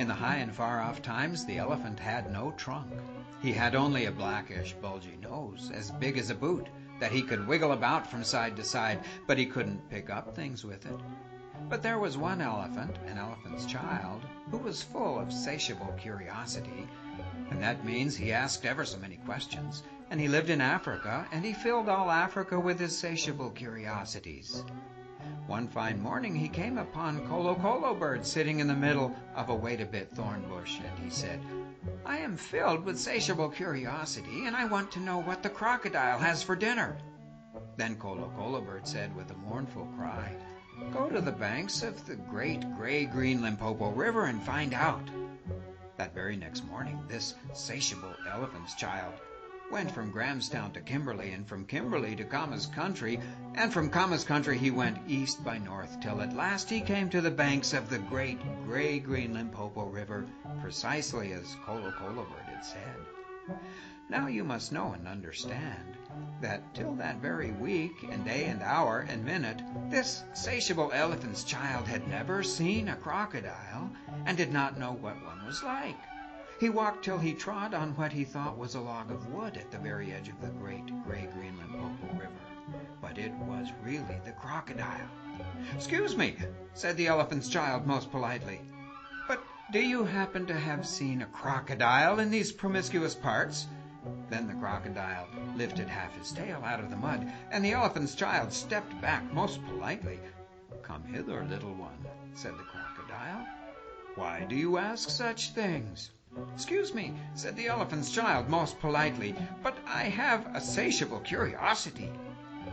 In the high and far-off times, the elephant had no trunk. He had only a blackish, bulgy nose, as big as a boot, that he could wiggle about from side to side, but he couldn't pick up things with it. But there was one elephant, an elephant's child, who was full of satiable curiosity, and that means he asked ever so many questions, and he lived in Africa, and he filled all Africa with his satiable curiosities. One fine morning he came upon Kolo Bird sitting in the middle of a wait-a-bit thorn bush, and he said, "I am filled with satiable curiosity, and I want to know what the crocodile has for dinner." Then Kolo Bird said with a mournful cry, "Go to the banks of the great gray-green Limpopo River and find out." That very next morning this satiable elephant's child went from Grahamstown to Kimberley, and from Kimberley to Kama's country, and from Kama's country he went east by north, till at last he came to the banks of the great gray-green Limpopo River, precisely as Kolo Bird had said. Now you must know and understand that till that very week and day and hour and minute, this satiable elephant's child had never seen a crocodile and did not know what one was like. He walked till he trod on what he thought was a log of wood at the very edge of the great gray-green Limpopo River. But it was really the crocodile. "Excuse me," said the elephant's child most politely, "but do you happen to have seen a crocodile in these promiscuous parts?" Then the crocodile lifted half his tail out of the mud, and the elephant's child stepped back most politely. "Come hither, little one," said the crocodile. "Why do you ask such things?" "Excuse me," said the elephant's child most politely, "but I have a satiable curiosity."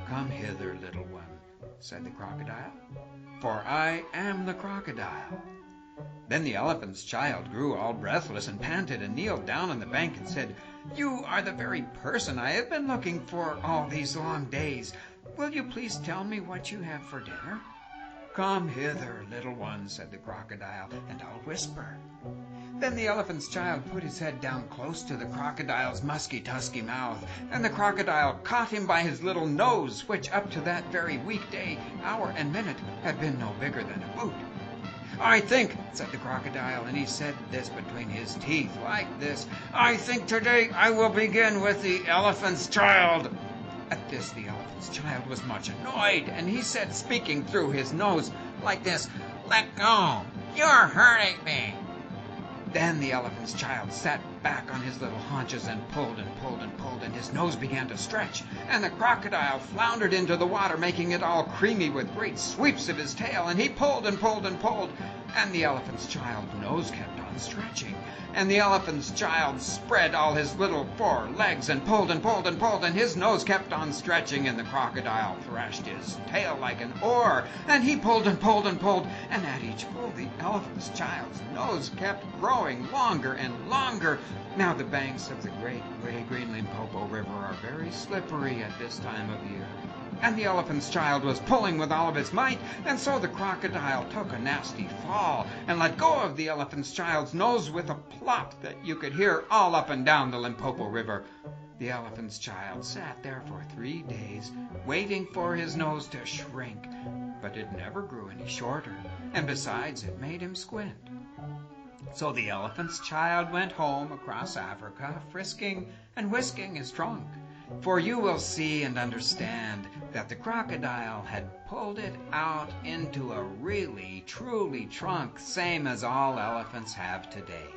"Come hither, little one," said the crocodile, "for I am the crocodile." Then the elephant's child grew all breathless and panted and kneeled down on the bank and said, "You are the very person I have been looking for all these long days. Will you please tell me what you have for dinner?" "Come hither, little one," said the crocodile, "and I'll whisper." Then the elephant's child put his head down close to the crocodile's musky-tusky mouth, and the crocodile caught him by his little nose, which up to that very weekday, hour and minute had been no bigger than a boot. "I think," said the crocodile, and he said this between his teeth like this, "I think today I will begin with the elephant's child." At this the elephant's child was much annoyed, and he said, speaking through his nose like this, "Let go, you're hurting me." Then the elephant's child sat back on his little haunches and pulled and pulled and pulled, and his nose began to stretch, and the crocodile floundered into the water, making it all creamy with great sweeps of his tail, and he pulled and pulled and pulled, and the elephant's child's nose kept on stretching, and the elephant's child spread all his little 4 legs and pulled and pulled and pulled, and his nose kept on stretching, and the crocodile thrashed his tail like an oar, and he pulled and pulled and pulled, and at each pull the elephant's child's nose kept growing longer and longer. Now the banks of the great gray-green Limpopo River are very slippery at this time of year, and the elephant's child was pulling with all of his might, and so the crocodile took a nasty fall and let go of the elephant's child's nose with a plop that you could hear all up and down the Limpopo River. The elephant's child sat there for 3 days, waiting for his nose to shrink, but it never grew any shorter, and besides it made him squint. So the elephant's child went home across Africa, frisking and whisking his trunk. For you will see and understand that the crocodile had pulled it out into a really, truly trunk, same as all elephants have today.